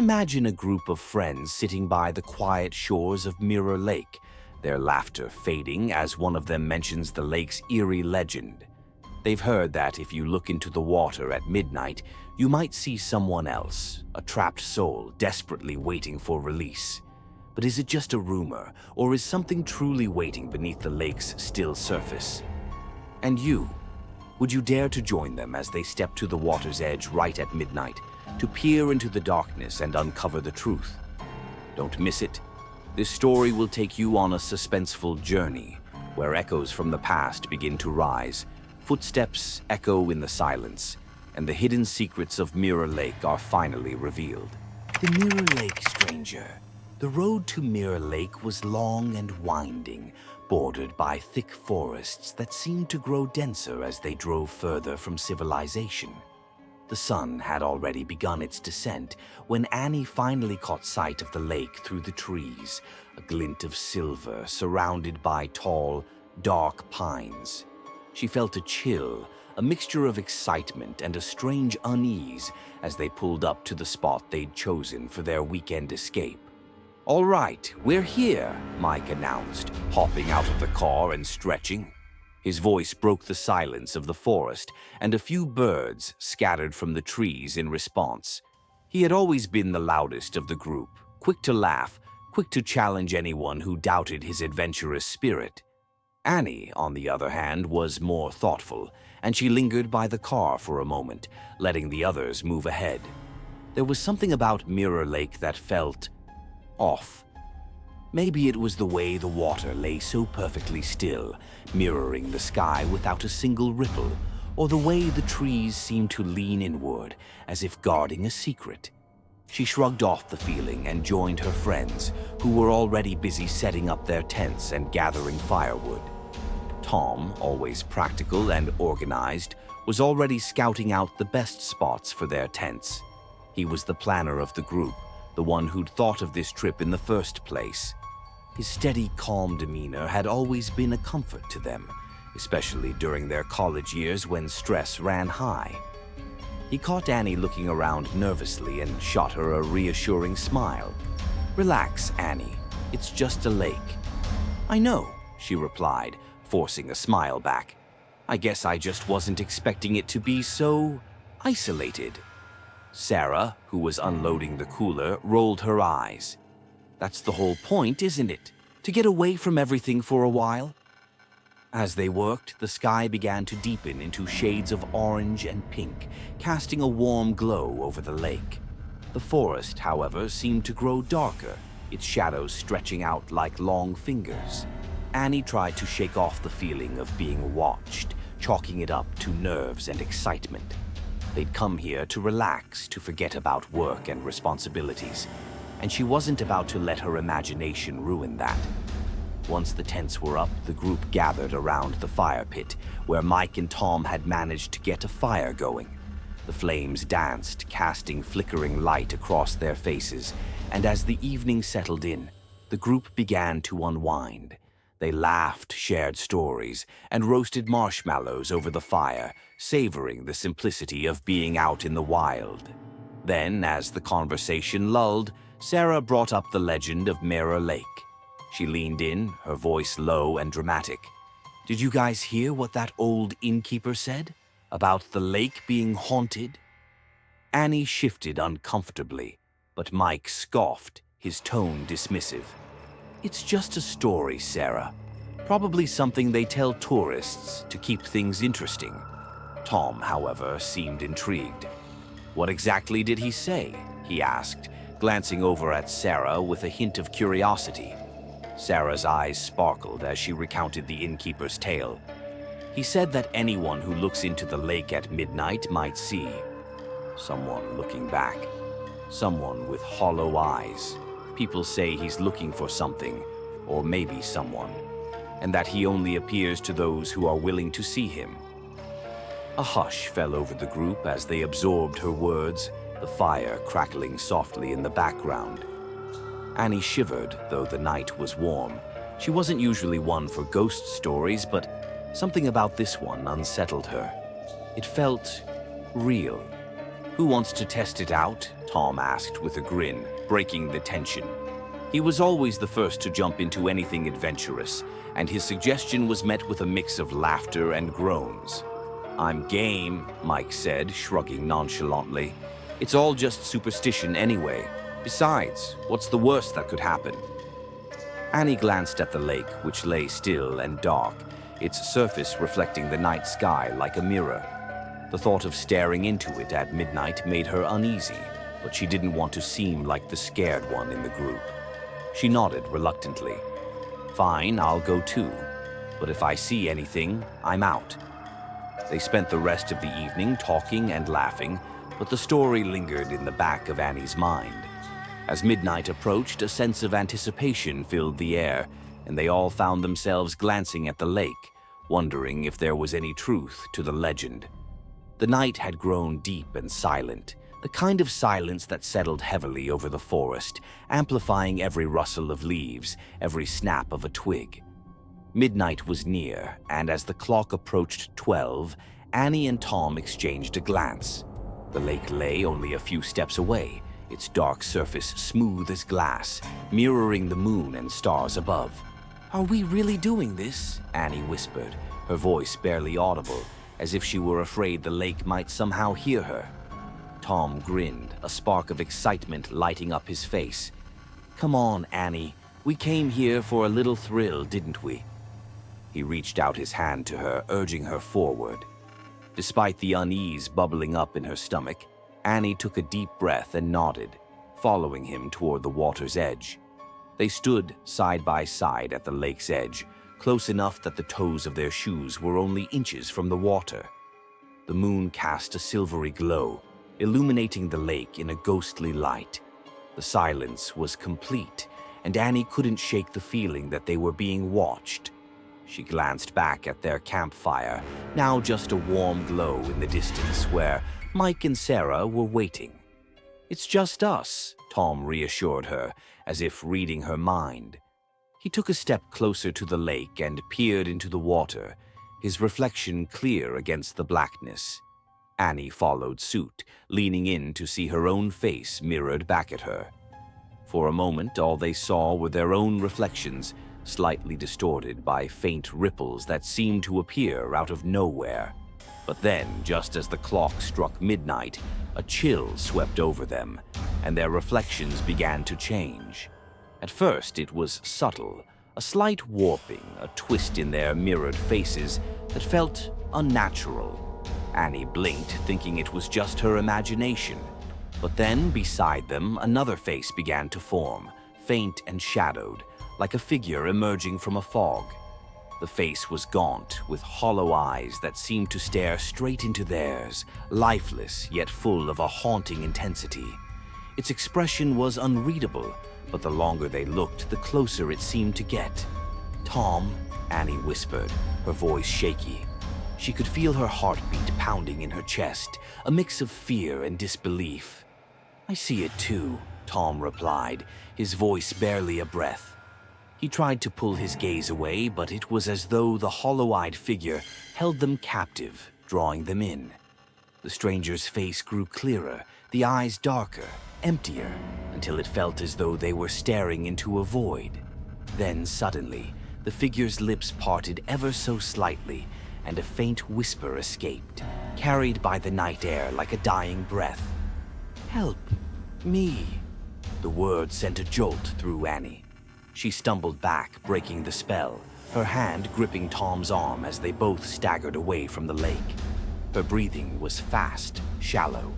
Imagine a group of friends sitting by the quiet shores of Mirror Lake, their laughter fading as one of them mentions the lake's eerie legend. They've heard that if you look into the water at midnight, you might see someone else, a trapped soul desperately waiting for release. But is it just a rumor, or is something truly waiting beneath the lake's still surface? And you? Would you dare to join them as they step to the water's edge right at midnight, to peer into the darkness and uncover the truth? Don't miss it. This story will take you on a suspenseful journey, where echoes from the past begin to rise, footsteps echo in the silence, and the hidden secrets of Mirror Lake are finally revealed. The Mirror Lake stranger. The road to Mirror Lake was long and winding, bordered by thick forests that seemed to grow denser as they drove further from civilization. The sun had already begun its descent when Annie finally caught sight of the lake through the trees, a glint of silver surrounded by tall, dark pines. She felt a chill, a mixture of excitement and a strange unease as they pulled up to the spot they'd chosen for their weekend escape. "All right, we're here," Mike announced, hopping out of the car and stretching. His voice broke the silence of the forest, and a few birds scattered from the trees in response. He had always been the loudest of the group, quick to laugh, quick to challenge anyone who doubted his adventurous spirit. Annie, on the other hand, was more thoughtful, and she lingered by the car for a moment, letting the others move ahead. There was something about Mirror Lake that felt off. Maybe it was the way the water lay so perfectly still, mirroring the sky without a single ripple, or the way the trees seemed to lean inward, as if guarding a secret. She shrugged off the feeling and joined her friends, who were already busy setting up their tents and gathering firewood. Tom, always practical and organized, was already scouting out the best spots for their tents. He was the planner of the group, the one who'd thought of this trip in the first place. His steady, calm demeanor had always been a comfort to them, especially during their college years when stress ran high. He caught Annie looking around nervously and shot her a reassuring smile. "Relax, Annie. It's just a lake." "I know," she replied, forcing a smile back. "I guess I just wasn't expecting it to be so isolated." Sarah, who was unloading the cooler, rolled her eyes. "That's the whole point, isn't it? To get away from everything for a while?" As they worked, the sky began to deepen into shades of orange and pink, casting a warm glow over the lake. The forest, however, seemed to grow darker, its shadows stretching out like long fingers. Annie tried to shake off the feeling of being watched, chalking it up to nerves and excitement. They'd come here to relax, to forget about work and responsibilities, and she wasn't about to let her imagination ruin that. Once the tents were up, the group gathered around the fire pit, where Mike and Tom had managed to get a fire going. The flames danced, casting flickering light across their faces, and as the evening settled in, the group began to unwind. They laughed, shared stories, and roasted marshmallows over the fire, savoring the simplicity of being out in the wild. Then, as the conversation lulled, Sarah brought up the legend of Mirror Lake. She leaned in, her voice low and dramatic. "Did you guys hear what that old innkeeper said? About the lake being haunted?" Annie shifted uncomfortably, but Mike scoffed, his tone dismissive. "It's just a story, Sarah. Probably something they tell tourists to keep things interesting." Tom, however, seemed intrigued. "What exactly did he say?" he asked, glancing over at Sarah with a hint of curiosity. Sarah's eyes sparkled as she recounted the innkeeper's tale. "He said that anyone who looks into the lake at midnight might see someone looking back, someone with hollow eyes. People say he's looking for something, or maybe someone, and that he only appears to those who are willing to see him." A hush fell over the group as they absorbed her words, the fire crackling softly in the background. Annie shivered, though the night was warm. She wasn't usually one for ghost stories, but something about this one unsettled her. It felt real. "Who wants to test it out?" Tom asked with a grin, breaking the tension. He was always the first to jump into anything adventurous, and his suggestion was met with a mix of laughter and groans. "I'm game," Mike said, shrugging nonchalantly. "It's all just superstition anyway. Besides, what's the worst that could happen?" Annie glanced at the lake, which lay still and dark, its surface reflecting the night sky like a mirror. The thought of staring into it at midnight made her uneasy, but she didn't want to seem like the scared one in the group. She nodded reluctantly. "Fine, I'll go too. But if I see anything, I'm out." They spent the rest of the evening talking and laughing, but the story lingered in the back of Annie's mind. As midnight approached, a sense of anticipation filled the air, and they all found themselves glancing at the lake, wondering if there was any truth to the legend. The night had grown deep and silent, the kind of silence that settled heavily over the forest, amplifying every rustle of leaves, every snap of a twig. Midnight was near, and as the clock approached 12, Annie and Tom exchanged a glance. The lake lay only a few steps away, its dark surface smooth as glass, mirroring the moon and stars above. "Are we really doing this?" Annie whispered, her voice barely audible, as if she were afraid the lake might somehow hear her. Tom grinned, a spark of excitement lighting up his face. "Come on, Annie. We came here for a little thrill, didn't we?" He reached out his hand to her, urging her forward. Despite the unease bubbling up in her stomach, Annie took a deep breath and nodded, following him toward the water's edge. They stood side by side at the lake's edge, close enough that the toes of their shoes were only inches from the water. The moon cast a silvery glow, illuminating the lake in a ghostly light. The silence was complete, and Annie couldn't shake the feeling that they were being watched. She glanced back at their campfire, now just a warm glow in the distance where Mike and Sarah were waiting. "It's just us," Tom reassured her, as if reading her mind. He took a step closer to the lake and peered into the water, his reflection clear against the blackness. Annie followed suit, leaning in to see her own face mirrored back at her. For a moment, all they saw were their own reflections, slightly distorted by faint ripples that seemed to appear out of nowhere. But then, just as the clock struck midnight, a chill swept over them, and their reflections began to change. At first, it was subtle, a slight warping, a twist in their mirrored faces that felt unnatural. Annie blinked, thinking it was just her imagination. But then, beside them, another face began to form, faint and shadowed, like a figure emerging from a fog. The face was gaunt, with hollow eyes that seemed to stare straight into theirs, lifeless yet full of a haunting intensity. Its expression was unreadable, but the longer they looked, the closer it seemed to get. "Tom," Annie whispered, her voice shaky. She could feel her heartbeat pounding in her chest, a mix of fear and disbelief. "I see it too," Tom replied, his voice barely a breath. He tried to pull his gaze away, but it was as though the hollow-eyed figure held them captive, drawing them in. The stranger's face grew clearer, the eyes darker, emptier, until it felt as though they were staring into a void. Then, suddenly, the figure's lips parted ever so slightly, and a faint whisper escaped, carried by the night air like a dying breath. "Help me." The word sent a jolt through Annie. She stumbled back, breaking the spell, her hand gripping Tom's arm as they both staggered away from the lake. Her breathing was fast, shallow,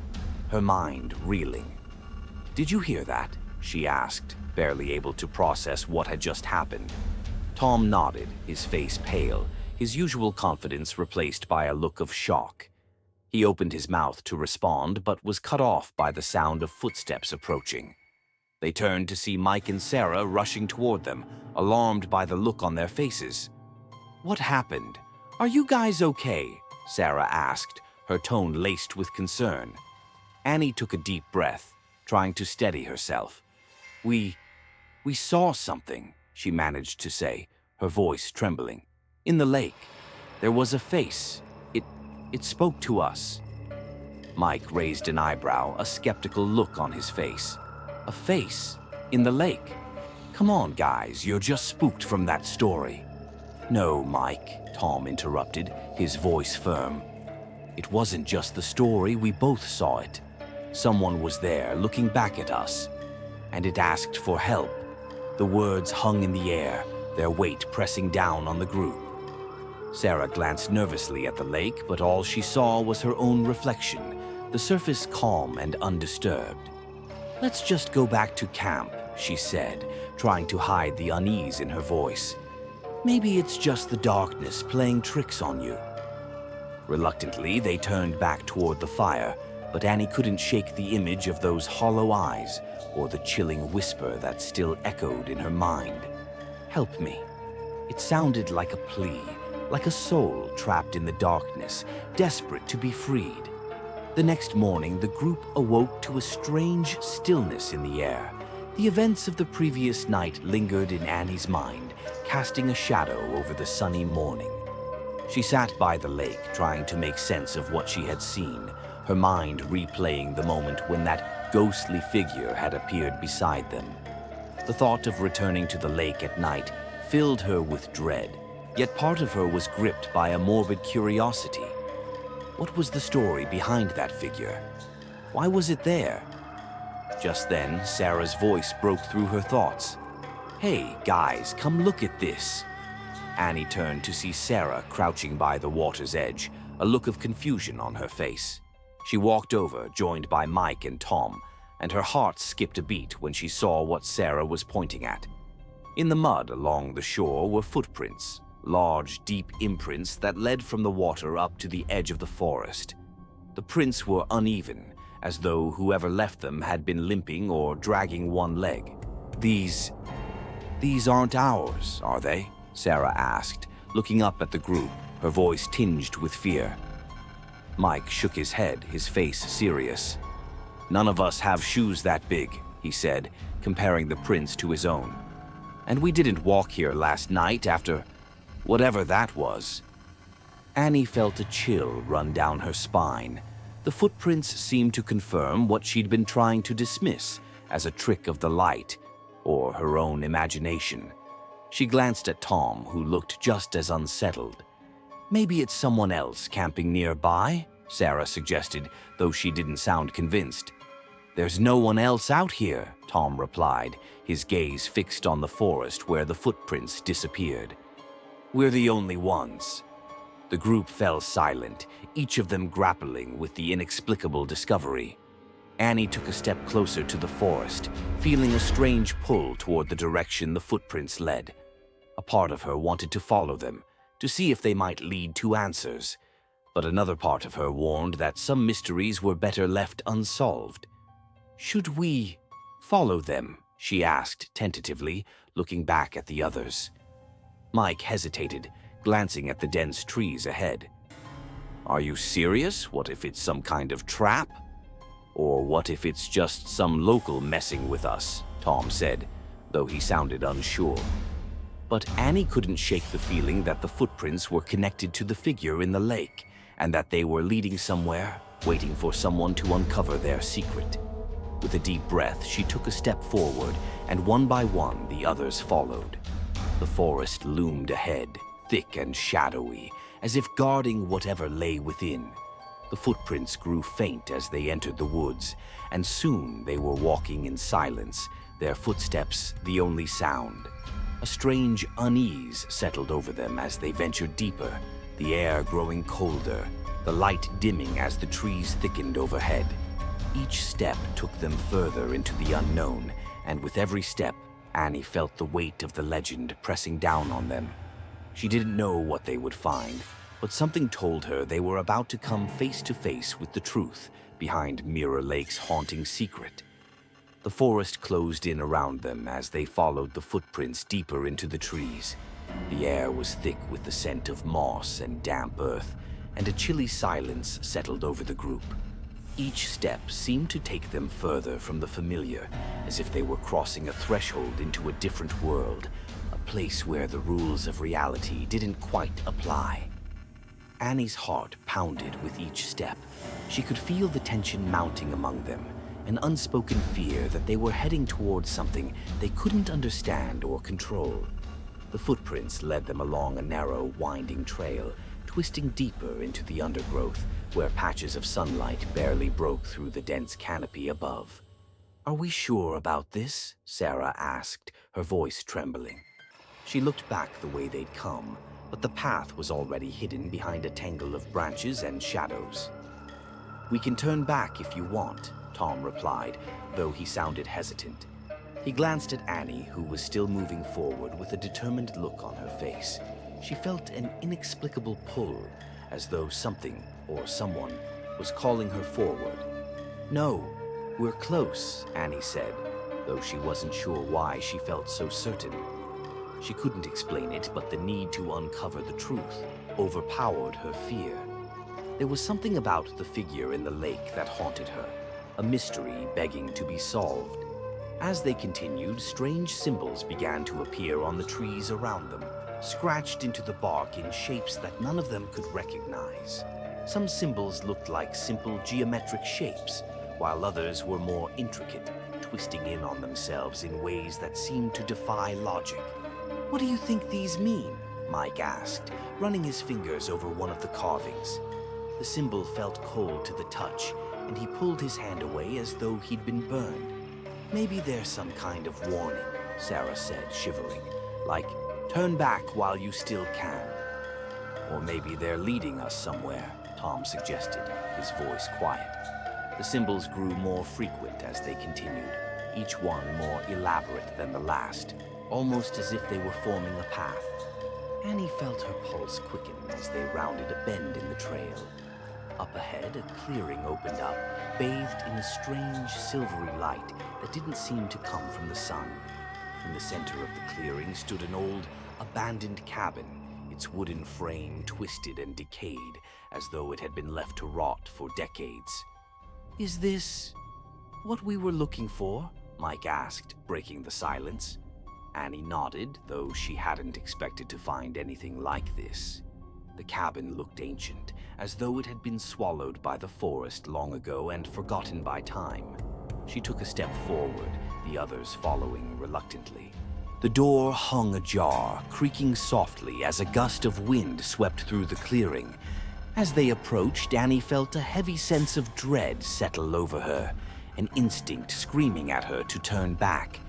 her mind reeling. "Did you hear that?" she asked, barely able to process what had just happened. Tom nodded, his face pale, his usual confidence replaced by a look of shock. He opened his mouth to respond, but was cut off by the sound of footsteps approaching. They turned to see Mike and Sarah rushing toward them, alarmed by the look on their faces. "What happened? Are you guys okay?" Sarah asked, her tone laced with concern. Annie took a deep breath, trying to steady herself. We saw something," she managed to say, her voice trembling. "In the lake. There was a face. It spoke to us." Mike raised an eyebrow, a skeptical look on his face. A face? In the lake? Come on, guys, you're just spooked from that story. No, Mike, Tom interrupted, his voice firm. It wasn't just the story, we both saw it. Someone was there, looking back at us, and it asked for help. The words hung in the air, their weight pressing down on the group. Sarah glanced nervously at the lake, but all she saw was her own reflection, the surface calm and undisturbed. Let's just go back to camp, she said, trying to hide the unease in her voice. Maybe it's just the darkness playing tricks on you. Reluctantly, they turned back toward the fire, but Annie couldn't shake the image of those hollow eyes or the chilling whisper that still echoed in her mind. Help me. It sounded like a plea, like a soul trapped in the darkness, desperate to be freed. The next morning, the group awoke to a strange stillness in the air. The events of the previous night lingered in Annie's mind, casting a shadow over the sunny morning. She sat by the lake, trying to make sense of what she had seen, her mind replaying the moment when that ghostly figure had appeared beside them. The thought of returning to the lake at night filled her with dread, yet part of her was gripped by a morbid curiosity. What was the story behind that figure? Why was it there? Just then, Sarah's voice broke through her thoughts. Hey, guys, come look at this. Annie turned to see Sarah crouching by the water's edge, a look of confusion on her face. She walked over, joined by Mike and Tom, and her heart skipped a beat when she saw what Sarah was pointing at. In the mud along the shore were footprints, large, deep imprints that led from the water up to the edge of the forest. The prints were uneven, as though whoever left them had been limping or dragging one leg. These aren't ours, are they? Sarah asked, looking up at the group, her voice tinged with fear. Mike shook his head, his face serious. None of us have shoes that big, he said, comparing the prints to his own. And we didn't walk here last night after whatever that was. Annie felt a chill run down her spine. The footprints seemed to confirm what she'd been trying to dismiss as a trick of the light or her own imagination. She glanced at Tom, who looked just as unsettled. Maybe it's someone else camping nearby, Sarah suggested, though she didn't sound convinced. There's no one else out here, Tom replied, his gaze fixed on the forest where the footprints disappeared. We're the only ones. The group fell silent, each of them grappling with the inexplicable discovery. Annie took a step closer to the forest, feeling a strange pull toward the direction the footprints led. A part of her wanted to follow them, to see if they might lead to answers, but another part of her warned that some mysteries were better left unsolved. Should we follow them? She asked tentatively, looking back at the others. Mike hesitated, glancing at the dense trees ahead. Are you serious? What if it's some kind of trap? Or what if it's just some local messing with us? Tom said, though he sounded unsure. But Annie couldn't shake the feeling that the footprints were connected to the figure in the lake, and that they were leading somewhere, waiting for someone to uncover their secret. With a deep breath, she took a step forward, and one by one, the others followed. The forest loomed ahead, thick and shadowy, as if guarding whatever lay within. The footprints grew faint as they entered the woods, and soon they were walking in silence, their footsteps the only sound. A strange unease settled over them as they ventured deeper, the air growing colder, the light dimming as the trees thickened overhead. Each step took them further into the unknown, and with every step, Annie felt the weight of the legend pressing down on them. She didn't know what they would find, but something told her they were about to come face to face with the truth behind Mirror Lake's haunting secret. The forest closed in around them as they followed the footprints deeper into the trees. The air was thick with the scent of moss and damp earth, and a chilly silence settled over the group. Each step seemed to take them further from the familiar, as if they were crossing a threshold into a different world, a place where the rules of reality didn't quite apply. Annie's heart pounded with each step. She could feel the tension mounting among them, an unspoken fear that they were heading towards something they couldn't understand or control. The footprints led them along a narrow, winding trail, twisting deeper into the undergrowth, where patches of sunlight barely broke through the dense canopy above. "Are we sure about this?" Sarah asked, her voice trembling. She looked back the way they'd come, but the path was already hidden behind a tangle of branches and shadows. "We can turn back if you want," Tom replied, though he sounded hesitant. He glanced at Annie, who was still moving forward with a determined look on her face. She felt an inexplicable pull, as though something or someone was calling her forward. "No, we're close," Annie said, though she wasn't sure why she felt so certain. She couldn't explain it, but the need to uncover the truth overpowered her fear. There was something about the figure in the lake that haunted her, a mystery begging to be solved. As they continued, strange symbols began to appear on the trees around them, scratched into the bark in shapes that none of them could recognize. Some symbols looked like simple geometric shapes, while others were more intricate, twisting in on themselves in ways that seemed to defy logic. "What do you think these mean?" Mike asked, running his fingers over one of the carvings. The symbol felt cold to the touch, and he pulled his hand away as though he'd been burned. "Maybe there's some kind of warning," Sarah said, shivering, like, "turn back while you still can." "Or maybe they're leading us somewhere," Tom suggested, his voice quiet. The symbols grew more frequent as they continued, each one more elaborate than the last, almost as if they were forming a path. Annie felt her pulse quicken as they rounded a bend in the trail. Up ahead, a clearing opened up, bathed in a strange silvery light that didn't seem to come from the sun. In the center of the clearing stood an old, abandoned cabin, its wooden frame twisted and decayed, as though it had been left to rot for decades. "Is this what we were looking for?" Mike asked, breaking the silence. Annie nodded, though she hadn't expected to find anything like this. The cabin looked ancient, as though it had been swallowed by the forest long ago and forgotten by time. She took a step forward, the others following reluctantly. The door hung ajar, creaking softly as a gust of wind swept through the clearing. As they approached, Annie felt a heavy sense of dread settle over her, an instinct screaming at her to turn back.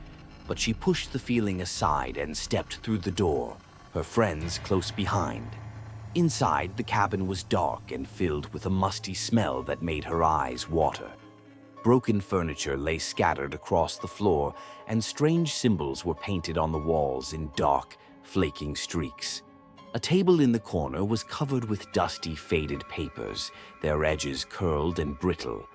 But she pushed the feeling aside and stepped through the door, her friends close behind. Inside, the cabin was dark and filled with a musty smell that made her eyes water. Broken furniture lay scattered across the floor, and strange symbols were painted on the walls in dark, flaking streaks. A table in the corner was covered with dusty, faded papers, their edges curled and brittle.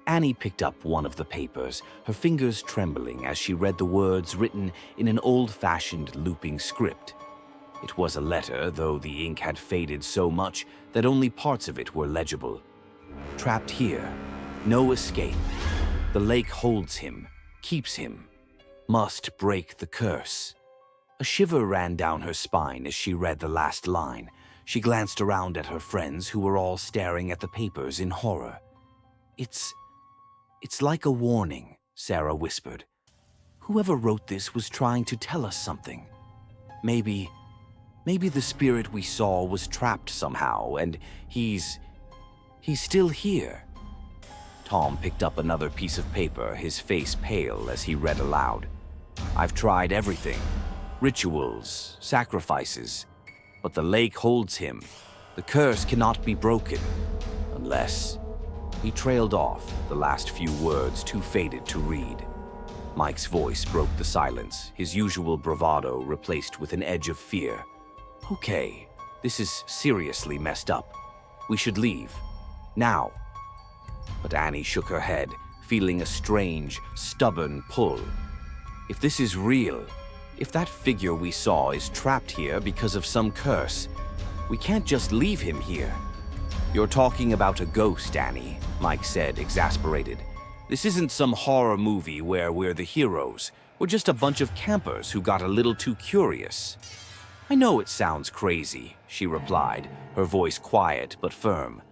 Annie picked up one of the papers, her fingers trembling as she read the words written in an old-fashioned looping script. It was a letter, though the ink had faded so much that only parts of it were legible. "Trapped here. No escape. The lake holds him, keeps him. Must break the curse." A shiver ran down her spine as she read the last line. She glanced around at her friends, who were all staring at the papers in horror. It's like a warning," Sarah whispered. "Whoever wrote this was trying to tell us something. Maybe the spirit we saw was trapped somehow, and he's still here." Tom picked up another piece of paper, his face pale as he read aloud. "I've tried everything. Rituals, sacrifices. But the lake holds him. The curse cannot be broken. Unless..." He trailed off, the last few words too faded to read. Mike's voice broke the silence, his usual bravado replaced with an edge of fear. "Okay, this is seriously messed up. We should leave. Now." But Annie shook her head, feeling a strange, stubborn pull. "If this is real, if that figure we saw is trapped here because of some curse, we can't just leave him here." "You're talking about a ghost, Annie," Mike said, exasperated. "This isn't some horror movie where we're the heroes. We're just a bunch of campers who got a little too curious." "I know it sounds crazy," she replied, her voice quiet but firm.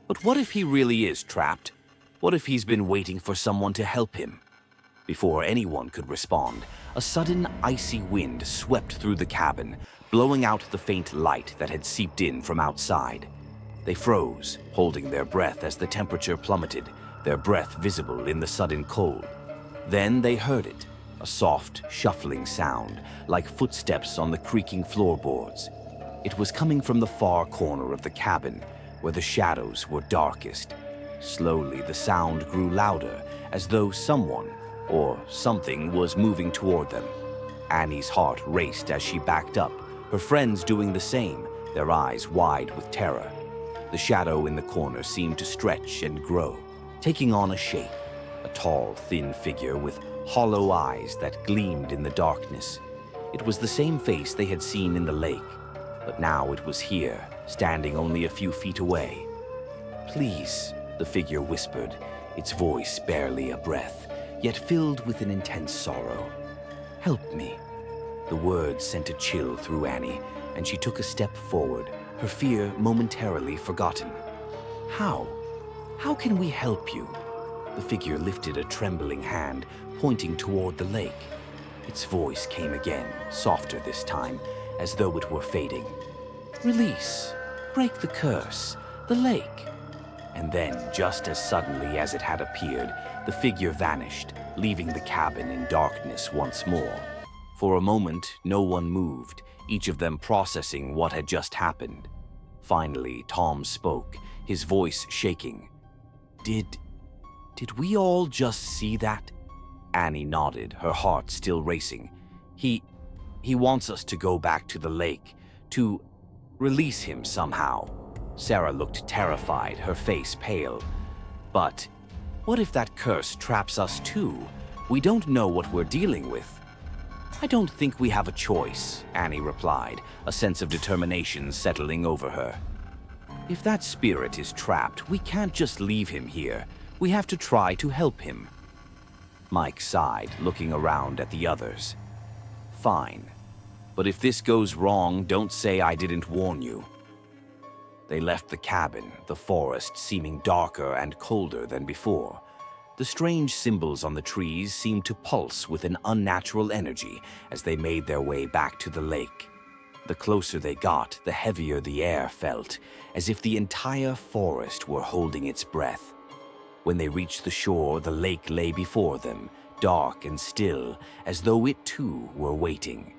"But what if he really is trapped? What if he's been waiting for someone to help him?" Before anyone could respond, a sudden icy wind swept through the cabin, blowing out the faint light that had seeped in from outside. They froze, holding their breath as the temperature plummeted, their breath visible in the sudden cold. Then they heard it, a soft, shuffling sound, like footsteps on the creaking floorboards. It was coming from the far corner of the cabin, where the shadows were darkest. Slowly, the sound grew louder, as though someone or something was moving toward them. Annie's heart raced as she backed up, her friends doing the same, their eyes wide with terror. The shadow in the corner seemed to stretch and grow, taking on a shape, a tall, thin figure with hollow eyes that gleamed in the darkness. It was the same face they had seen in the lake, but now it was here, standing only a few feet away. "Please," the figure whispered, its voice barely a breath, yet filled with an intense sorrow. "Help me." The words sent a chill through Annie, and she took a step forward, her fear momentarily forgotten. "How? How can we help you?" The figure lifted a trembling hand, pointing toward the lake. Its voice came again, softer this time, as though it were fading. "Release. Break the curse. The lake." And then, just as suddenly as it had appeared, the figure vanished, leaving the cabin in darkness once more. For a moment, no one moved, each of them processing what had just happened. Finally, Tom spoke, his voice shaking. Did we all just see that?" Annie nodded, her heart still racing. He wants us to go back to the lake, to release him somehow." Sarah looked terrified, her face pale. "But what if that curse traps us too? We don't know what we're dealing with." "I don't think we have a choice," Annie replied, a sense of determination settling over her. "If that spirit is trapped, we can't just leave him here. We have to try to help him." Mike sighed, looking around at the others. "Fine. But if this goes wrong, don't say I didn't warn you." They left the cabin, the forest seeming darker and colder than before. The strange symbols on the trees seemed to pulse with an unnatural energy as they made their way back to the lake. The closer they got, the heavier the air felt, as if the entire forest were holding its breath. When they reached the shore, the lake lay before them, dark and still, as though it too were waiting.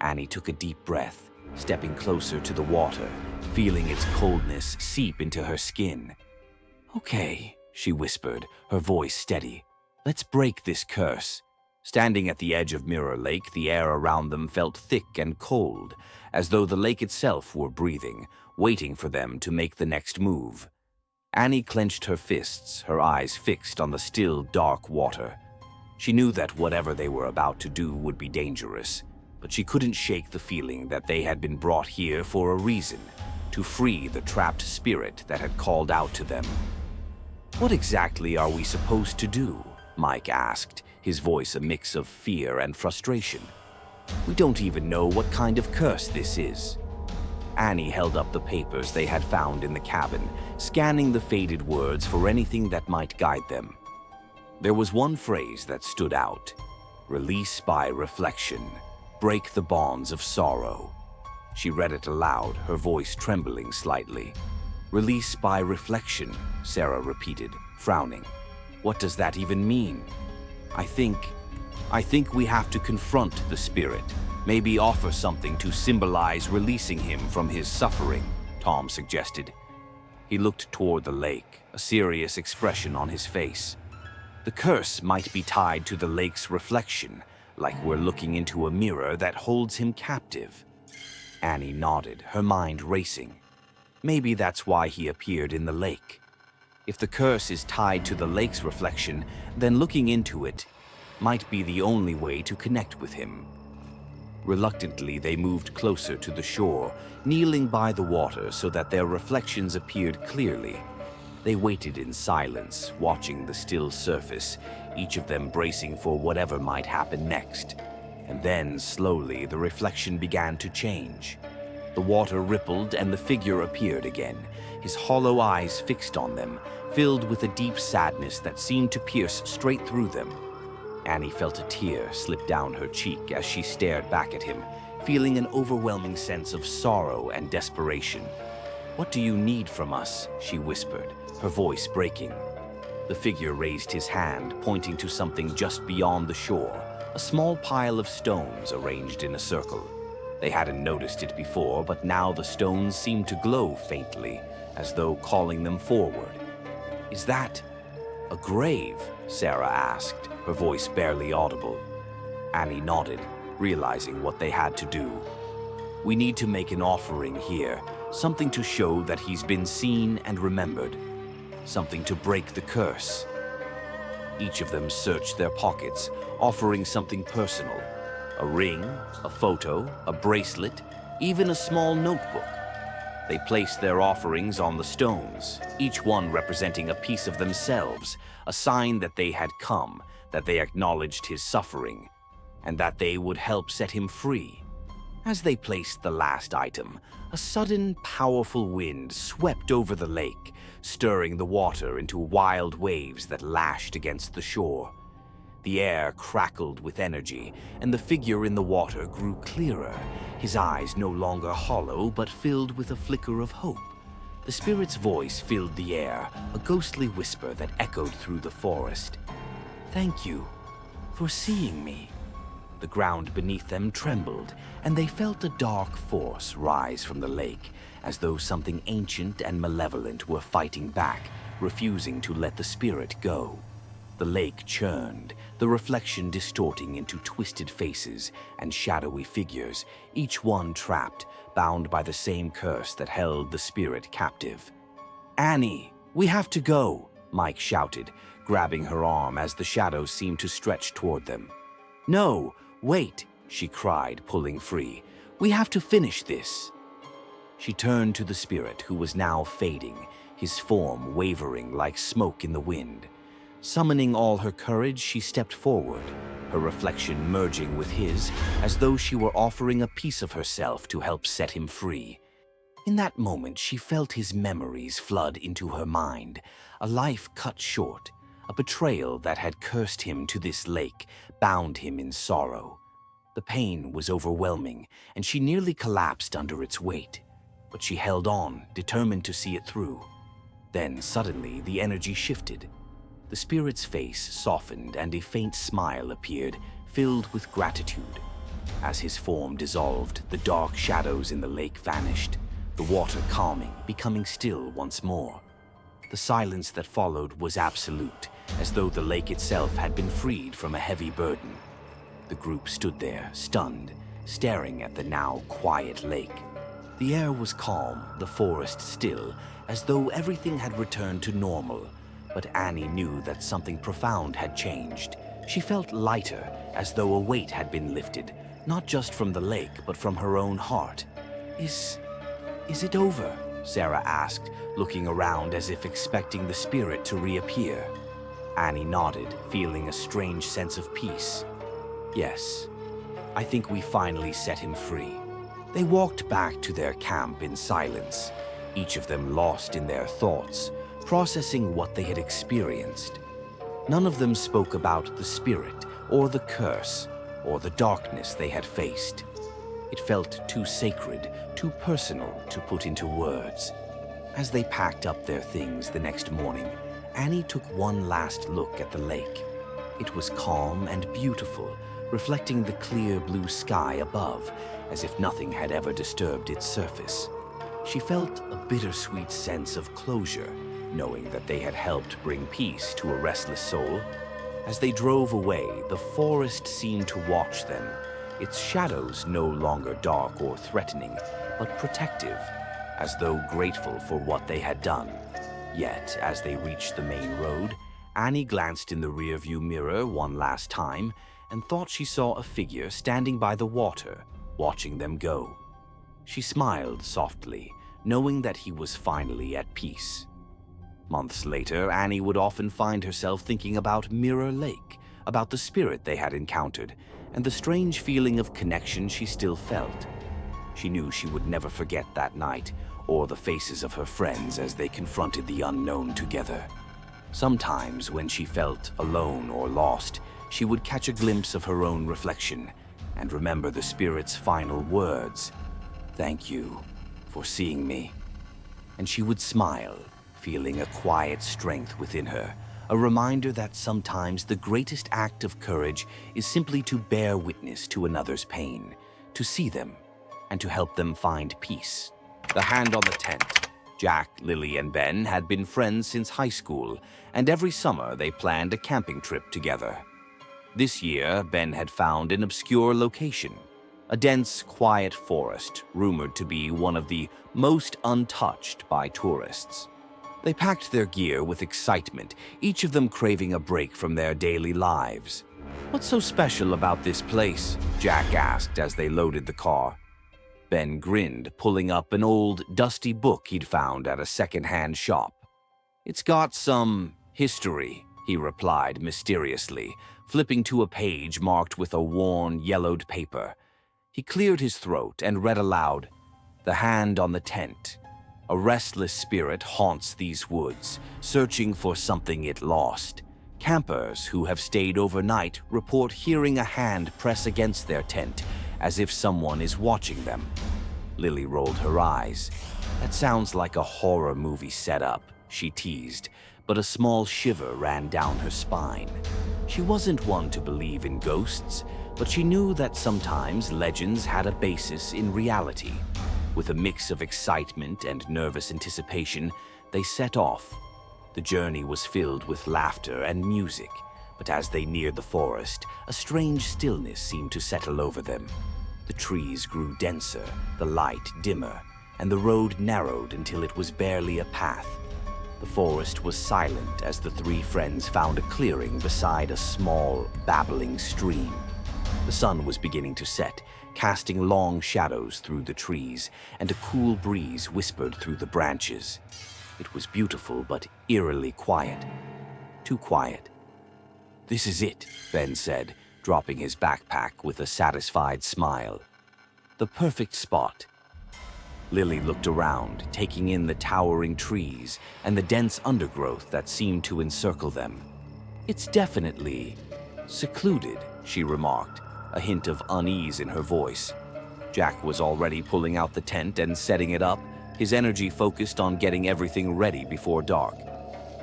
Annie took a deep breath, stepping closer to the water, feeling its coldness seep into her skin. "Okay," she whispered, her voice steady. "Let's break this curse." Standing at the edge of Mirror Lake, the air around them felt thick and cold, as though the lake itself were breathing, waiting for them to make the next move. Annie clenched her fists, her eyes fixed on the still, dark water. She knew that whatever they were about to do would be dangerous, but she couldn't shake the feeling that they had been brought here for a reason, to free the trapped spirit that had called out to them. "What exactly are we supposed to do?" Mike asked, his voice a mix of fear and frustration. "We don't even know what kind of curse this is." Annie held up the papers they had found in the cabin, scanning the faded words for anything that might guide them. There was one phrase that stood out: "Release by reflection. Break the bonds of sorrow." She read it aloud, her voice trembling slightly. "Release by reflection," Sarah repeated, frowning. "What does that even mean?" I think we have to confront the spirit, maybe offer something to symbolize releasing him from his suffering," Tom suggested. He looked toward the lake, a serious expression on his face. "The curse might be tied to the lake's reflection, like we're looking into a mirror that holds him captive." Annie nodded, her mind racing. Maybe that's why he appeared in the lake. If the curse is tied to the lake's reflection, then looking into it might be the only way to connect with him. Reluctantly, they moved closer to the shore, kneeling by the water so that their reflections appeared clearly. They waited in silence, watching the still surface, each of them bracing for whatever might happen next. And then, slowly, the reflection began to change. The water rippled and the figure appeared again, his hollow eyes fixed on them, filled with a deep sadness that seemed to pierce straight through them. Annie felt a tear slip down her cheek as she stared back at him, feeling an overwhelming sense of sorrow and desperation. "What do you need from us?" she whispered, her voice breaking. The figure raised his hand, pointing to something just beyond the shore, a small pile of stones arranged in a circle. They hadn't noticed it before, but now the stones seemed to glow faintly, as though calling them forward. "Is that a grave?" Sarah asked, her voice barely audible. Annie nodded, realizing what they had to do. "We need to make an offering here, something to show that he's been seen and remembered, something to break the curse." Each of them searched their pockets, offering something personal. A ring, a photo, a bracelet, even a small notebook. They placed their offerings on the stones, each one representing a piece of themselves, a sign that they had come, that they acknowledged his suffering, and that they would help set him free. As they placed the last item, a sudden, powerful wind swept over the lake, stirring the water into wild waves that lashed against the shore. The air crackled with energy, and the figure in the water grew clearer, his eyes no longer hollow but filled with a flicker of hope. The spirit's voice filled the air, a ghostly whisper that echoed through the forest. "Thank you for seeing me." The ground beneath them trembled, and they felt a dark force rise from the lake, as though something ancient and malevolent were fighting back, refusing to let the spirit go. The lake churned, the reflection distorting into twisted faces and shadowy figures, each one trapped, bound by the same curse that held the spirit captive. "Annie, we have to go," Mike shouted, grabbing her arm as the shadows seemed to stretch toward them. "No, wait," she cried, pulling free. "We have to finish this." She turned to the spirit, who was now fading, his form wavering like smoke in the wind. Summoning all her courage, she stepped forward, her reflection merging with his, as though she were offering a piece of herself to help set him free. In that moment, she felt his memories flood into her mind, a life cut short, a betrayal that had cursed him to this lake, bound him in sorrow. The pain was overwhelming, and she nearly collapsed under its weight, but she held on, determined to see it through. Then, suddenly, the energy shifted. The spirit's face softened and a faint smile appeared, filled with gratitude. As his form dissolved, the dark shadows in the lake vanished, the water calming, becoming still once more. The silence that followed was absolute, as though the lake itself had been freed from a heavy burden. The group stood there, stunned, staring at the now quiet lake. The air was calm, the forest still, as though everything had returned to normal. But Annie knew that something profound had changed. She felt lighter, as though a weight had been lifted, not just from the lake, but from her own heart. Is it over?" Sarah asked, looking around as if expecting the spirit to reappear. Annie nodded, feeling a strange sense of peace. "Yes, I think we finally set him free." They walked back to their camp in silence, each of them lost in their thoughts, processing what they had experienced. None of them spoke about the spirit, or the curse, or the darkness they had faced. It felt too sacred, too personal to put into words. As they packed up their things the next morning, Annie took one last look at the lake. It was calm and beautiful, reflecting the clear blue sky above, as if nothing had ever disturbed its surface. She felt a bittersweet sense of closure, knowing that they had helped bring peace to a restless soul. As they drove away, the forest seemed to watch them, its shadows no longer dark or threatening, but protective, as though grateful for what they had done. Yet, as they reached the main road, Annie glanced in the rearview mirror one last time and thought she saw a figure standing by the water, watching them go. She smiled softly, knowing that he was finally at peace. Months later, Annie would often find herself thinking about Mirror Lake, about the spirit they had encountered, and the strange feeling of connection she still felt. She knew she would never forget that night, or the faces of her friends as they confronted the unknown together. Sometimes, when she felt alone or lost, she would catch a glimpse of her own reflection and remember the spirit's final words, "Thank you for seeing me." And she would smile, feeling a quiet strength within her, a reminder that sometimes the greatest act of courage is simply to bear witness to another's pain, to see them, and to help them find peace. The hand on the tent. Jack, Lily, and Ben had been friends since high school, and every summer they planned a camping trip together. This year, Ben had found an obscure location, a dense, quiet forest rumored to be one of the most untouched by tourists. They packed their gear with excitement, each of them craving a break from their daily lives. "What's so special about this place?" Jack asked as they loaded the car. Ben grinned, pulling up an old, dusty book he'd found at a second-hand shop. "It's got some history," he replied mysteriously, flipping to a page marked with a worn, yellowed paper. He cleared his throat and read aloud, "The hand on the tent. A restless spirit haunts these woods, searching for something it lost. Campers who have stayed overnight report hearing a hand press against their tent, as if someone is watching them." Lily rolled her eyes. "That sounds like a horror movie setup," she teased, but a small shiver ran down her spine. She wasn't one to believe in ghosts, but she knew that sometimes legends had a basis in reality. With a mix of excitement and nervous anticipation, they set off. The journey was filled with laughter and music, but as they neared the forest, a strange stillness seemed to settle over them. The trees grew denser, the light dimmer, and the road narrowed until it was barely a path. The forest was silent as the three friends found a clearing beside a small, babbling stream. The sun was beginning to set, casting long shadows through the trees, and a cool breeze whispered through the branches. It was beautiful but eerily quiet. Too quiet. "This is it," Ben said, dropping his backpack with a satisfied smile. "The perfect spot." Lily looked around, taking in the towering trees and the dense undergrowth that seemed to encircle them. "It's definitely secluded," she remarked, a hint of unease in her voice. Jack was already pulling out the tent and setting it up, his energy focused on getting everything ready before dark.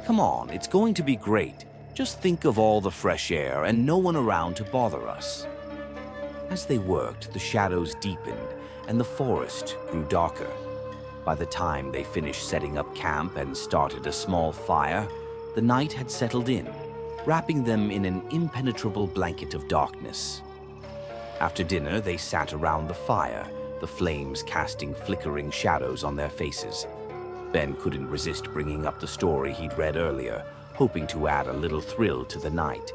"Come on, it's going to be great. Just think of all the fresh air and no one around to bother us." As they worked, the shadows deepened and the forest grew darker. By the time they finished setting up camp and started a small fire, the night had settled in, wrapping them in an impenetrable blanket of darkness. After dinner, they sat around the fire, the flames casting flickering shadows on their faces. Ben couldn't resist bringing up the story he'd read earlier, hoping to add a little thrill to the night.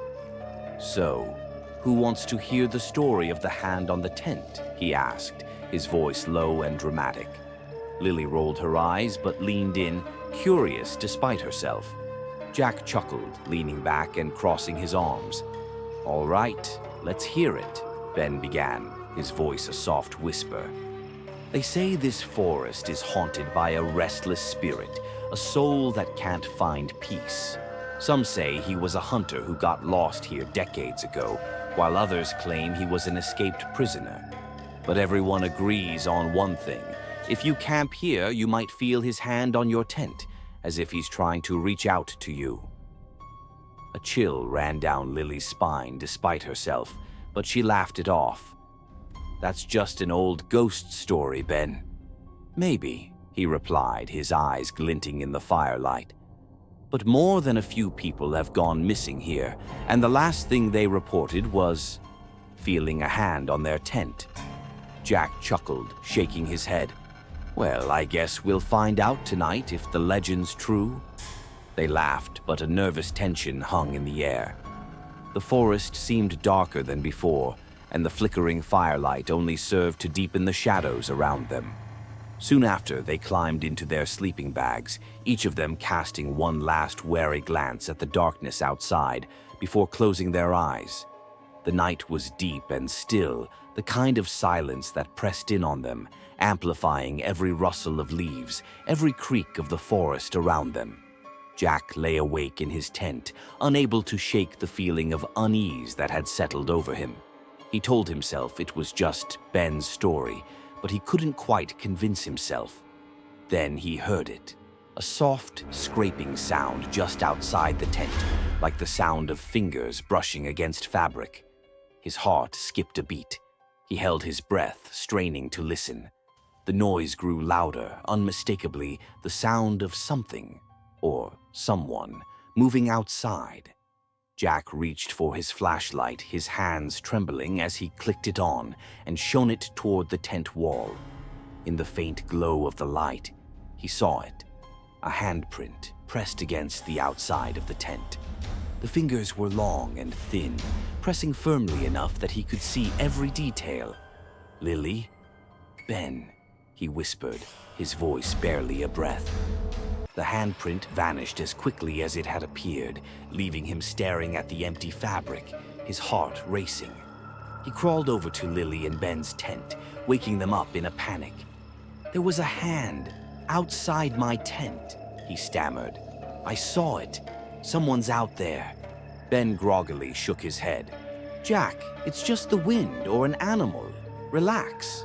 "So, who wants to hear the story of the hand on the tent?" he asked, his voice low and dramatic. Lily rolled her eyes but leaned in, curious despite herself. Jack chuckled, leaning back and crossing his arms. "All right, let's hear it," Ben began, his voice a soft whisper. "They say this forest is haunted by a restless spirit, a soul that can't find peace. Some say he was a hunter who got lost here decades ago, while others claim he was an escaped prisoner. But everyone agrees on one thing. If you camp here, you might feel his hand on your tent, as if he's trying to reach out to you." A chill ran down Lily's spine despite herself, but she laughed it off. "That's just an old ghost story, Ben." "Maybe," he replied, his eyes glinting in the firelight. "But more than a few people have gone missing here, and the last thing they reported was feeling a hand on their tent." Jack chuckled, shaking his head. "Well, I guess we'll find out tonight if the legend's true." They laughed, but a nervous tension hung in the air. The forest seemed darker than before, and the flickering firelight only served to deepen the shadows around them. Soon after, they climbed into their sleeping bags, each of them casting one last wary glance at the darkness outside before closing their eyes. The night was deep and still, the kind of silence that pressed in on them, amplifying every rustle of leaves, every creak of the forest around them. Jack lay awake in his tent, unable to shake the feeling of unease that had settled over him. He told himself it was just Ben's story, but he couldn't quite convince himself. Then he heard it. A soft, scraping sound just outside the tent, like the sound of fingers brushing against fabric. His heart skipped a beat. He held his breath, straining to listen. The noise grew louder, unmistakably the sound of something, or someone, moving outside. Jack reached for his flashlight, his hands trembling as he clicked it on and shone it toward the tent wall. In the faint glow of the light, he saw it. A handprint pressed against the outside of the tent. The fingers were long and thin, pressing firmly enough that he could see every detail. "Lily? Ben," he whispered, his voice barely a breath. The handprint vanished as quickly as it had appeared, leaving him staring at the empty fabric, his heart racing. He crawled over to Lily and Ben's tent, waking them up in a panic. "There was a hand outside my tent," he stammered. "I saw it. Someone's out there." Ben groggily shook his head. "Jack, it's just the wind or an animal. Relax."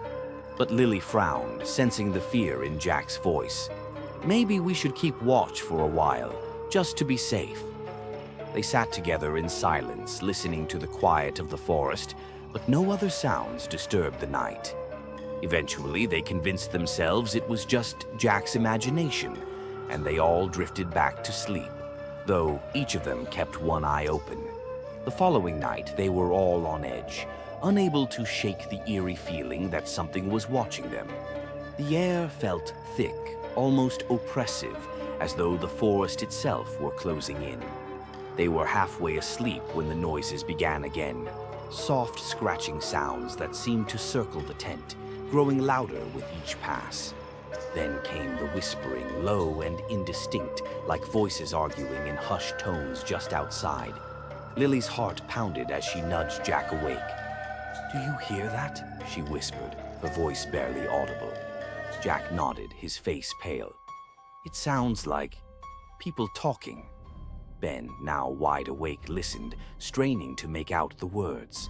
But Lily frowned, sensing the fear in Jack's voice. "Maybe we should keep watch for a while, just to be safe." They sat together in silence, listening to the quiet of the forest, but no other sounds disturbed the night. Eventually, they convinced themselves it was just Jack's imagination, and they all drifted back to sleep, though each of them kept one eye open. The following night, they were all on edge, unable to shake the eerie feeling that something was watching them. The air felt thick, almost oppressive, as though the forest itself were closing in. They were halfway asleep when the noises began again, soft scratching sounds that seemed to circle the tent, growing louder with each pass. Then came the whispering, low and indistinct, like voices arguing in hushed tones just outside. Lily's heart pounded as she nudged Jack awake. "Do you hear that?" she whispered, her voice barely audible. Jack nodded, his face pale. "It sounds like people talking." Ben, now wide awake, listened, straining to make out the words.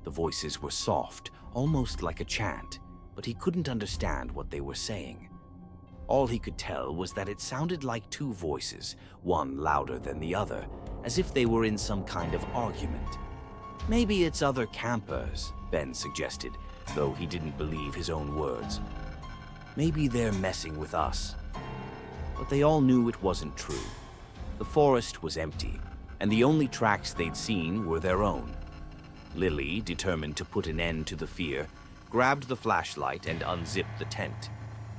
The voices were soft, almost like a chant, but he couldn't understand what they were saying. All he could tell was that it sounded like two voices, one louder than the other, as if they were in some kind of argument. "Maybe it's other campers," Ben suggested, though he didn't believe his own words. "Maybe they're messing with us." But they all knew it wasn't true. The forest was empty, and the only tracks they'd seen were their own. Lily, determined to put an end to the fear, grabbed the flashlight and unzipped the tent.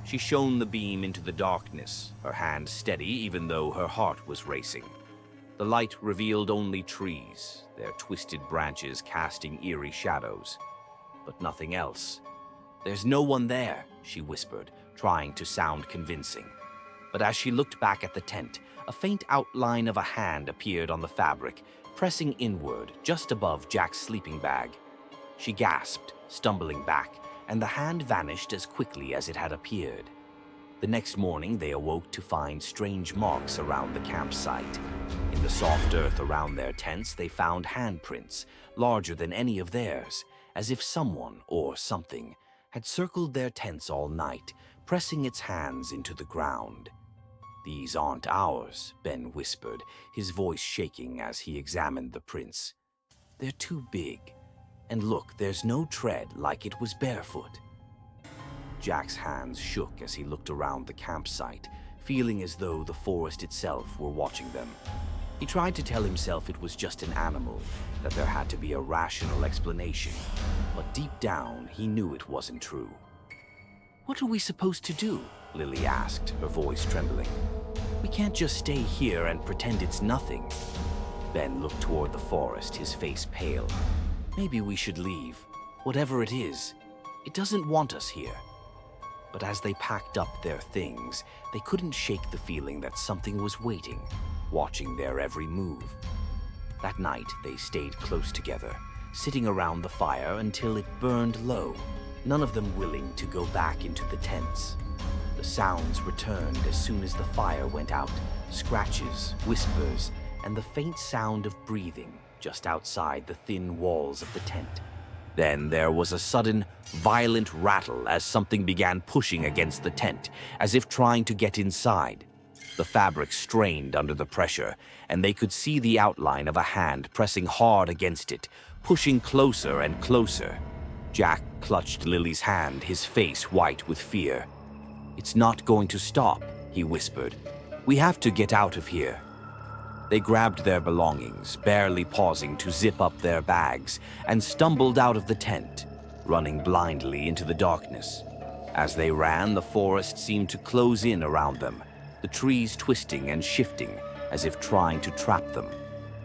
She shone the beam into the darkness, her hand steady even though her heart was racing. The light revealed only trees, their twisted branches casting eerie shadows. But nothing else. "There's no one there," she whispered, trying to sound convincing. But as she looked back at the tent, a faint outline of a hand appeared on the fabric, pressing inward just above Jack's sleeping bag. She gasped, stumbling back, and the hand vanished as quickly as it had appeared. The next morning, they awoke to find strange marks around the campsite. In the soft earth around their tents, they found handprints, larger than any of theirs, as if someone or something had circled their tents all night, pressing its hands into the ground. "These aren't ours," Ben whispered, his voice shaking as he examined the prints. "They're too big. And look, there's no tread like it was barefoot." Jack's hands shook as he looked around the campsite, feeling as though the forest itself were watching them. He tried to tell himself it was just an animal, that there had to be a rational explanation, but deep down he knew it wasn't true. "What are we supposed to do?" Lily asked, her voice trembling. "We can't just stay here and pretend it's nothing." Ben looked toward the forest, his face pale. "Maybe we should leave. Whatever it is, it doesn't want us here." But as they packed up their things, they couldn't shake the feeling that something was waiting, watching their every move. That night, they stayed close together, sitting around the fire until it burned low, none of them willing to go back into the tents. The sounds returned as soon as the fire went out, scratches, whispers, and the faint sound of breathing just outside the thin walls of the tent. Then there was a sudden, violent rattle as something began pushing against the tent, as if trying to get inside. The fabric strained under the pressure, and they could see the outline of a hand pressing hard against it, pushing closer and closer. Jack clutched Lily's hand, his face white with fear. "It's not going to stop," he whispered. "We have to get out of here." They grabbed their belongings, barely pausing to zip up their bags, and stumbled out of the tent, running blindly into the darkness. As they ran, the forest seemed to close in around them, the trees twisting and shifting as if trying to trap them.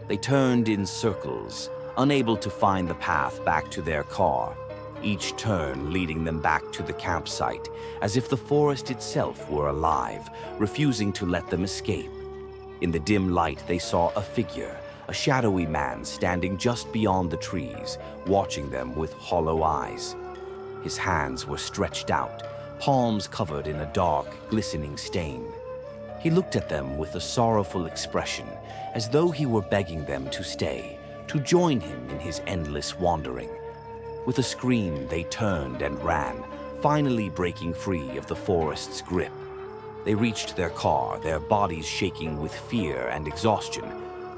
They turned in circles, unable to find the path back to their car, each turn leading them back to the campsite, as if the forest itself were alive, refusing to let them escape. In the dim light, they saw a figure, a shadowy man standing just beyond the trees, watching them with hollow eyes. His hands were stretched out, palms covered in a dark, glistening stain. He looked at them with a sorrowful expression, as though he were begging them to stay, to join him in his endless wandering. With a scream, they turned and ran, finally breaking free of the forest's grip. They reached their car, their bodies shaking with fear and exhaustion,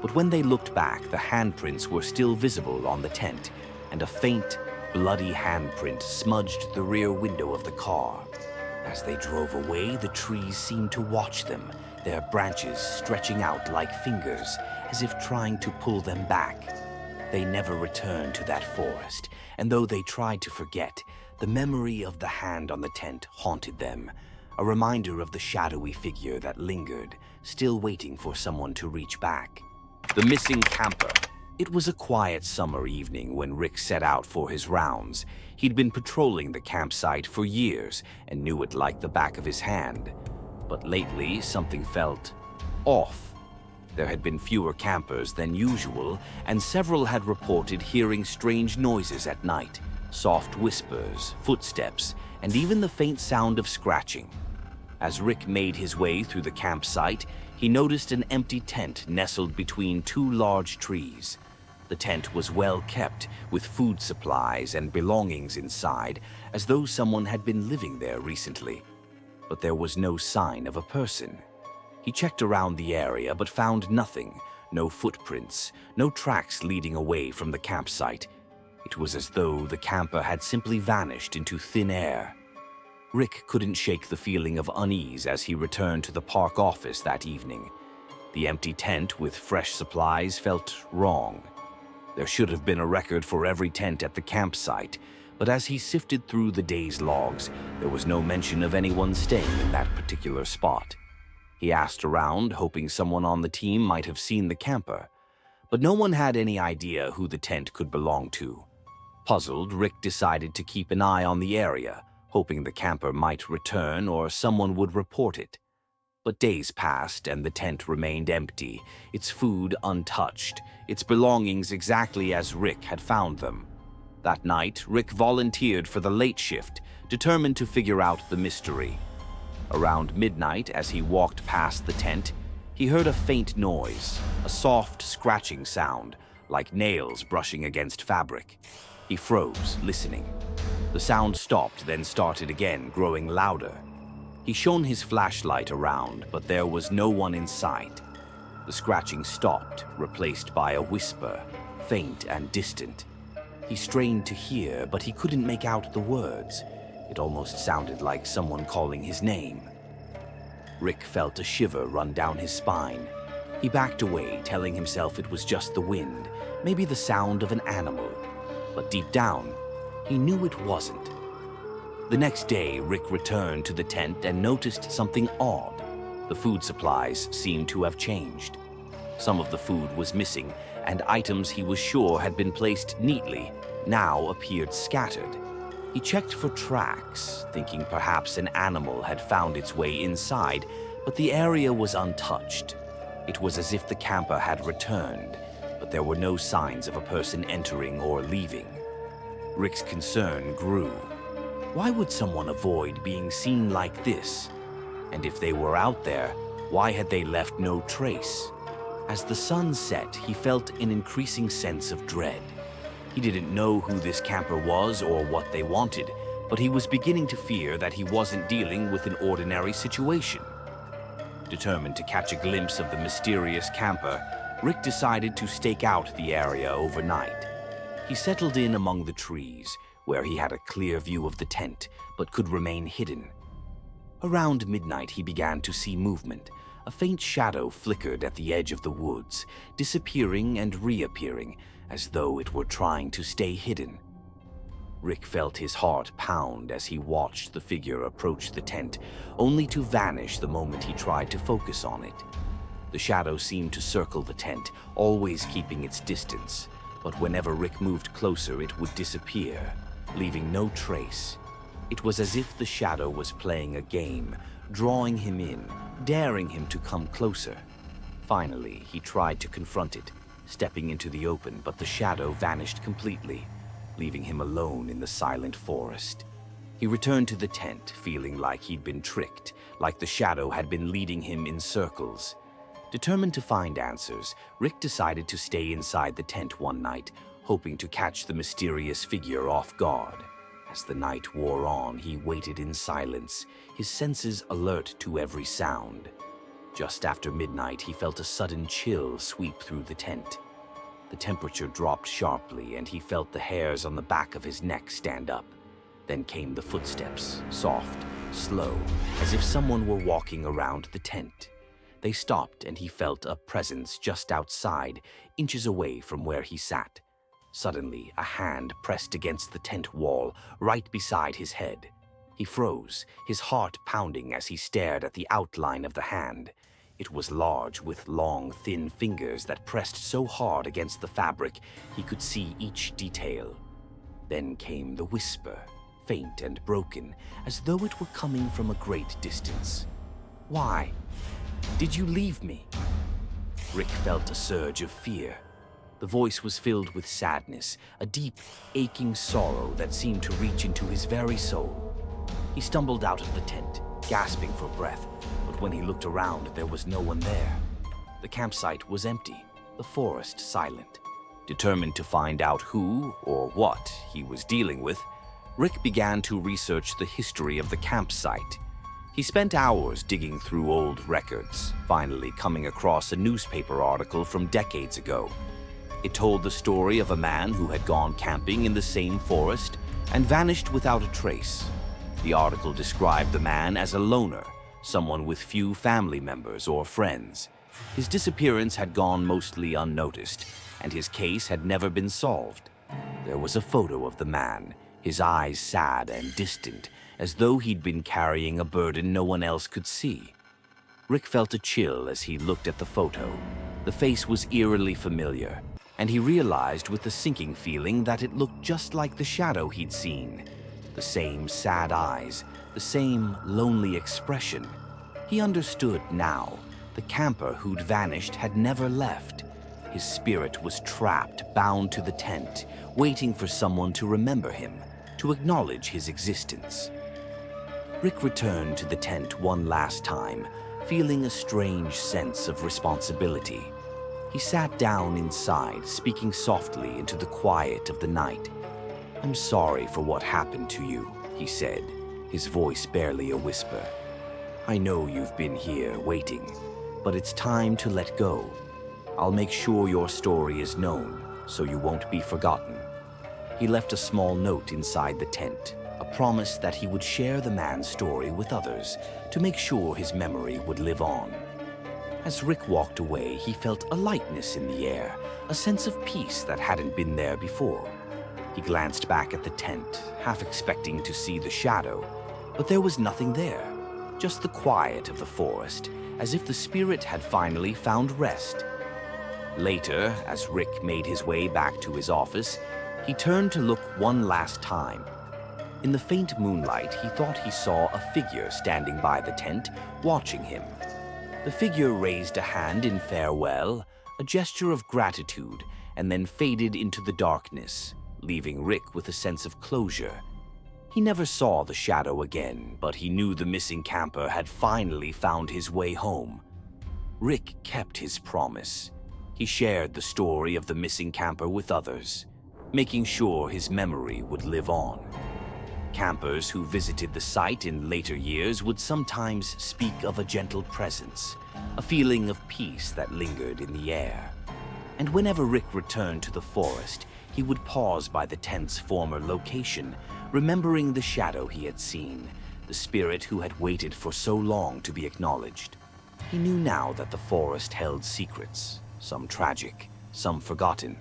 but when they looked back, the handprints were still visible on the tent, and a faint, bloody handprint smudged the rear window of the car. As they drove away, the trees seemed to watch them, their branches stretching out like fingers, as if trying to pull them back. They never returned to that forest, and though they tried to forget, the memory of the hand on the tent haunted them, a reminder of the shadowy figure that lingered, still waiting for someone to reach back. The missing camper. It was a quiet summer evening when Rick set out for his rounds. He'd been patrolling the campsite for years and knew it like the back of his hand. But lately, something felt off. There had been fewer campers than usual, and several had reported hearing strange noises at night, soft whispers, footsteps, and even the faint sound of scratching. As Rick made his way through the campsite, he noticed an empty tent nestled between two large trees. The tent was well kept, with food supplies and belongings inside, as though someone had been living there recently. But there was no sign of a person. He checked around the area but found nothing, no footprints, no tracks leading away from the campsite. It was as though the camper had simply vanished into thin air. Rick couldn't shake the feeling of unease as he returned to the park office that evening. The empty tent with fresh supplies felt wrong. There should have been a record for every tent at the campsite, but as he sifted through the day's logs, there was no mention of anyone staying in that particular spot. He asked around, hoping someone on the team might have seen the camper, but no one had any idea who the tent could belong to. Puzzled, Rick decided to keep an eye on the area, hoping the camper might return or someone would report it. But days passed and the tent remained empty, its food untouched, its belongings exactly as Rick had found them. That night, Rick volunteered for the late shift, determined to figure out the mystery. Around midnight, as he walked past the tent, he heard a faint noise, a soft scratching sound, like nails brushing against fabric. He froze, listening. The sound stopped, then started again, growing louder. He shone his flashlight around, but there was no one in sight. The scratching stopped, replaced by a whisper, faint and distant. He strained to hear, but he couldn't make out the words. It almost sounded like someone calling his name. Rick felt a shiver run down his spine. He backed away, telling himself it was just the wind, maybe the sound of an animal. But deep down, he knew it wasn't. The next day, Rick returned to the tent and noticed something odd. The food supplies seemed to have changed. Some of the food was missing, and items he was sure had been placed neatly now appeared scattered. He checked for tracks, thinking perhaps an animal had found its way inside, but the area was untouched. It was as if the camper had returned, but there were no signs of a person entering or leaving. Rick's concern grew. Why would someone avoid being seen like this? And if they were out there, why had they left no trace? As the sun set, he felt an increasing sense of dread. He didn't know who this camper was or what they wanted, but he was beginning to fear that he wasn't dealing with an ordinary situation. Determined to catch a glimpse of the mysterious camper, Rick decided to stake out the area overnight. He settled in among the trees, where he had a clear view of the tent, but could remain hidden. Around midnight, he began to see movement. A faint shadow flickered at the edge of the woods, disappearing and reappearing, as though it were trying to stay hidden. Rick felt his heart pound as he watched the figure approach the tent, only to vanish the moment he tried to focus on it. The shadow seemed to circle the tent, always keeping its distance, but whenever Rick moved closer, it would disappear, leaving no trace. It was as if the shadow was playing a game, drawing him in, daring him to come closer. Finally, he tried to confront it, stepping into the open, but the shadow vanished completely, leaving him alone in the silent forest. He returned to the tent, feeling like he'd been tricked, like the shadow had been leading him in circles. Determined to find answers, Rick decided to stay inside the tent one night, hoping to catch the mysterious figure off guard. As the night wore on, he waited in silence, his senses alert to every sound. Just after midnight, he felt a sudden chill sweep through the tent. The temperature dropped sharply, and he felt the hairs on the back of his neck stand up. Then came the footsteps, soft, slow, as if someone were walking around the tent. They stopped, and he felt a presence just outside, inches away from where he sat. Suddenly, a hand pressed against the tent wall, right beside his head. He froze, his heart pounding as he stared at the outline of the hand. It was large, with long, thin fingers that pressed so hard against the fabric he could see each detail. Then came the whisper, faint and broken, as though it were coming from a great distance. "Why? Did you leave me?" Rick felt a surge of fear. The voice was filled with sadness, a deep, aching sorrow that seemed to reach into his very soul. He stumbled out of the tent, gasping for breath, but when he looked around, there was no one there. The campsite was empty, the forest silent. Determined to find out who or what he was dealing with, Rick began to research the history of the campsite. He spent hours digging through old records, finally coming across a newspaper article from decades ago. It told the story of a man who had gone camping in the same forest and vanished without a trace. The article described the man as a loner, someone with few family members or friends. His disappearance had gone mostly unnoticed, and his case had never been solved. There was a photo of the man, his eyes sad and distant, as though he'd been carrying a burden no one else could see. Rick felt a chill as he looked at the photo. The face was eerily familiar, and he realized with a sinking feeling that it looked just like the shadow he'd seen. The same sad eyes, the same lonely expression. He understood now. The camper who'd vanished had never left. His spirit was trapped, bound to the tent, waiting for someone to remember him, to acknowledge his existence. Rick returned to the tent one last time, feeling a strange sense of responsibility. He sat down inside, speaking softly into the quiet of the night. "I'm sorry for what happened to you," he said, his voice barely a whisper. "I know you've been here waiting, but it's time to let go. I'll make sure your story is known, so you won't be forgotten." He left a small note inside the tent, a promise that he would share the man's story with others to make sure his memory would live on. As Rick walked away, he felt a lightness in the air, a sense of peace that hadn't been there before. He glanced back at the tent, half expecting to see the shadow, but there was nothing there, just the quiet of the forest, as if the spirit had finally found rest. Later, as Rick made his way back to his office, he turned to look one last time. In the faint moonlight, he thought he saw a figure standing by the tent, watching him. The figure raised a hand in farewell, a gesture of gratitude, and then faded into the darkness, leaving Rick with a sense of closure. He never saw the shadow again, but he knew the missing camper had finally found his way home. Rick kept his promise. He shared the story of the missing camper with others, making sure his memory would live on. Campers who visited the site in later years would sometimes speak of a gentle presence, a feeling of peace that lingered in the air. And whenever Rick returned to the forest, he would pause by the tent's former location, remembering the shadow he had seen, the spirit who had waited for so long to be acknowledged. He knew now that the forest held secrets, some tragic, some forgotten,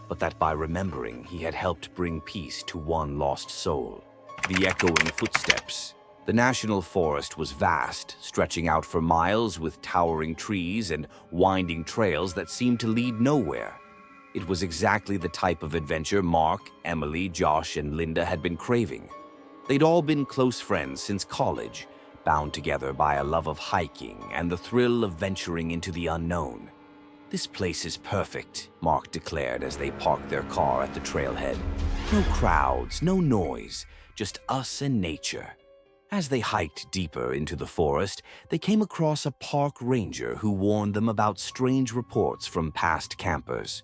but that by remembering he had helped bring peace to one lost soul. The echoing footsteps. The national forest was vast, stretching out for miles with towering trees and winding trails that seemed to lead nowhere. It was exactly the type of adventure Mark, Emily, Josh, and Linda had been craving. They'd all been close friends since college, bound together by a love of hiking and the thrill of venturing into the unknown. "This place is perfect," Mark declared as they parked their car at the trailhead. "No crowds, no noise, just us and nature." As they hiked deeper into the forest, they came across a park ranger who warned them about strange reports from past campers.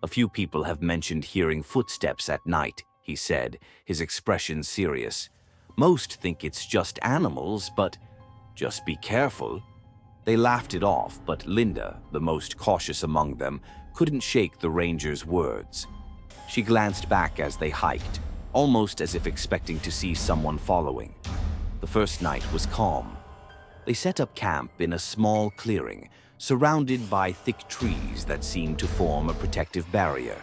"A few people have mentioned hearing footsteps at night," he said, his expression serious. "Most think it's just animals, but just be careful." They laughed it off, but Linda, the most cautious among them, couldn't shake the ranger's words. She glanced back as they hiked, almost as if expecting to see someone following. The first night was calm. They set up camp in a small clearing, surrounded by thick trees that seemed to form a protective barrier.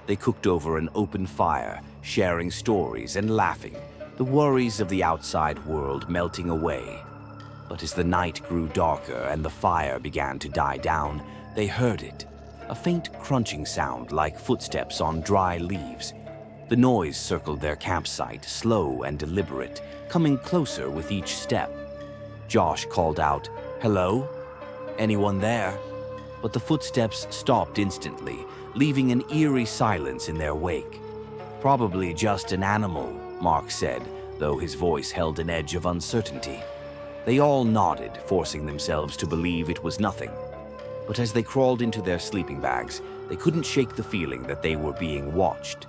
They cooked over an open fire, sharing stories and laughing, the worries of the outside world melting away. But as the night grew darker and the fire began to die down, they heard it, a faint crunching sound like footsteps on dry leaves. The noise circled their campsite, slow and deliberate, coming closer with each step. Josh called out, "Hello? Anyone there?" But the footsteps stopped instantly, leaving an eerie silence in their wake. "Probably just an animal," Mark said, though his voice held an edge of uncertainty. They all nodded, forcing themselves to believe it was nothing. But as they crawled into their sleeping bags, they couldn't shake the feeling that they were being watched.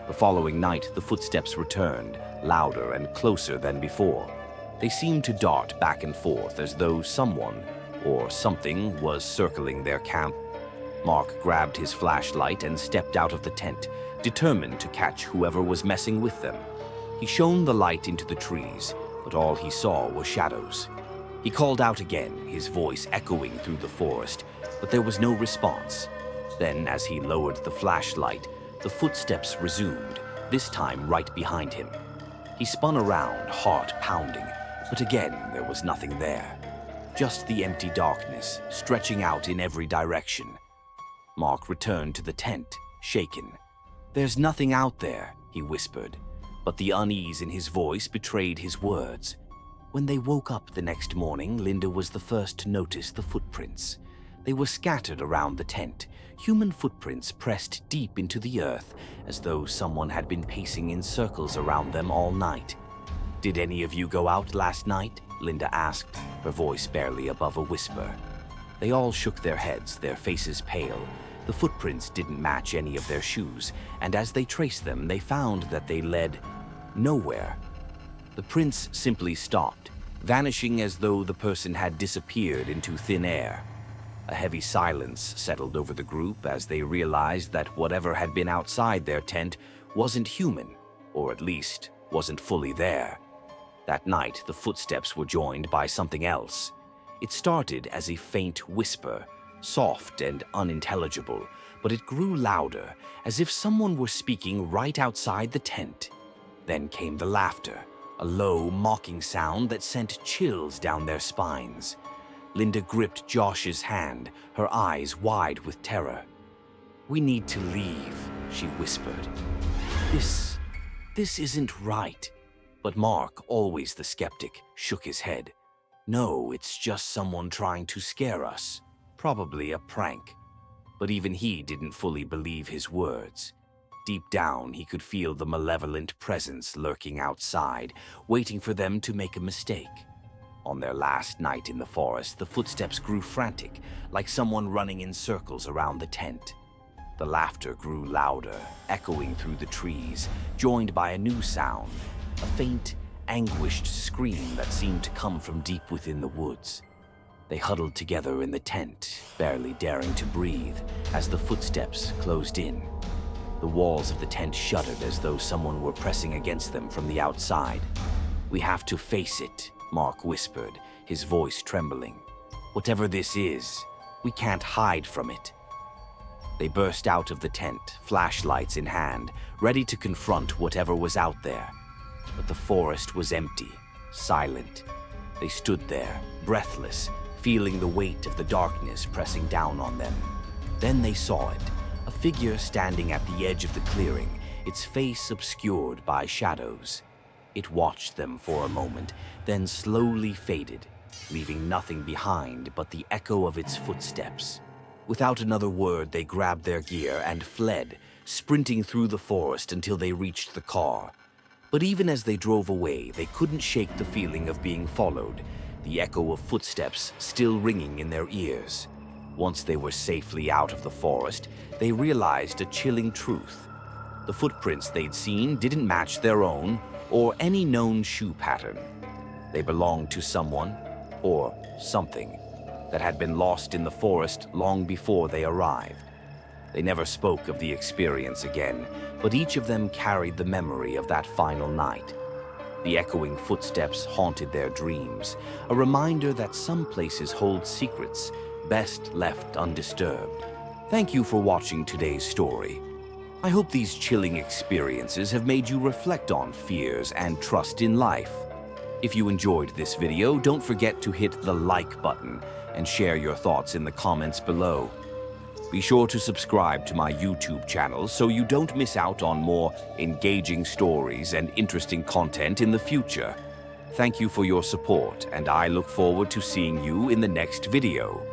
The following night, the footsteps returned, louder and closer than before. They seemed to dart back and forth as though someone, or something, was circling their camp. Mark grabbed his flashlight and stepped out of the tent, determined to catch whoever was messing with them. He shone the light into the trees, but all he saw were shadows. He called out again, his voice echoing through the forest, but there was no response. Then, as he lowered the flashlight, the footsteps resumed, this time right behind him. He spun around, heart pounding, but again there was nothing there. Just the empty darkness, stretching out in every direction. Mark returned to the tent, shaken. "There's nothing out there," he whispered, but the unease in his voice betrayed his words. When they woke up the next morning, Linda was the first to notice the footprints. They were scattered around the tent, human footprints pressed deep into the earth, as though someone had been pacing in circles around them all night. "Did any of you go out last night?" Linda asked, her voice barely above a whisper. They all shook their heads, their faces pale. The footprints didn't match any of their shoes, and as they traced them, they found that they led nowhere. The prints simply stopped, vanishing as though the person had disappeared into thin air. A heavy silence settled over the group as they realized that whatever had been outside their tent wasn't human, or at least wasn't fully there. That night, the footsteps were joined by something else. It started as a faint whisper, soft and unintelligible, but it grew louder, as if someone were speaking right outside the tent. Then came the laughter, a low, mocking sound that sent chills down their spines. Linda gripped Josh's hand, her eyes wide with terror. "We need to leave," she whispered. This isn't right." But Mark, always the skeptic, shook his head. "No, it's just someone trying to scare us. Probably a prank." But even he didn't fully believe his words. Deep down, he could feel the malevolent presence lurking outside, waiting for them to make a mistake. On their last night in the forest, the footsteps grew frantic, like someone running in circles around the tent. The laughter grew louder, echoing through the trees, joined by a new sound, a faint, anguished scream that seemed to come from deep within the woods. They huddled together in the tent, barely daring to breathe, as the footsteps closed in. The walls of the tent shuddered as though someone were pressing against them from the outside. "We have to face it," Mark whispered, his voice trembling. "Whatever this is, we can't hide from it." They burst out of the tent, flashlights in hand, ready to confront whatever was out there. But the forest was empty, silent. They stood there, breathless, feeling the weight of the darkness pressing down on them. Then they saw it, a figure standing at the edge of the clearing, its face obscured by shadows. It watched them for a moment, then slowly faded, leaving nothing behind but the echo of its footsteps. Without another word, they grabbed their gear and fled, sprinting through the forest until they reached the car. But even as they drove away, they couldn't shake the feeling of being followed, the echo of footsteps still ringing in their ears. Once they were safely out of the forest, they realized a chilling truth. The footprints they'd seen didn't match their own or any known shoe pattern. They belonged to someone, or something, that had been lost in the forest long before they arrived. They never spoke of the experience again, but each of them carried the memory of that final night. The echoing footsteps haunted their dreams, a reminder that some places hold secrets best left undisturbed. Thank you for watching today's story. I hope these chilling experiences have made you reflect on fears and trust in life. If you enjoyed this video, don't forget to hit the like button and share your thoughts in the comments below. Be sure to subscribe to my YouTube channel so you don't miss out on more engaging stories and interesting content in the future. Thank you for your support, and I look forward to seeing you in the next video.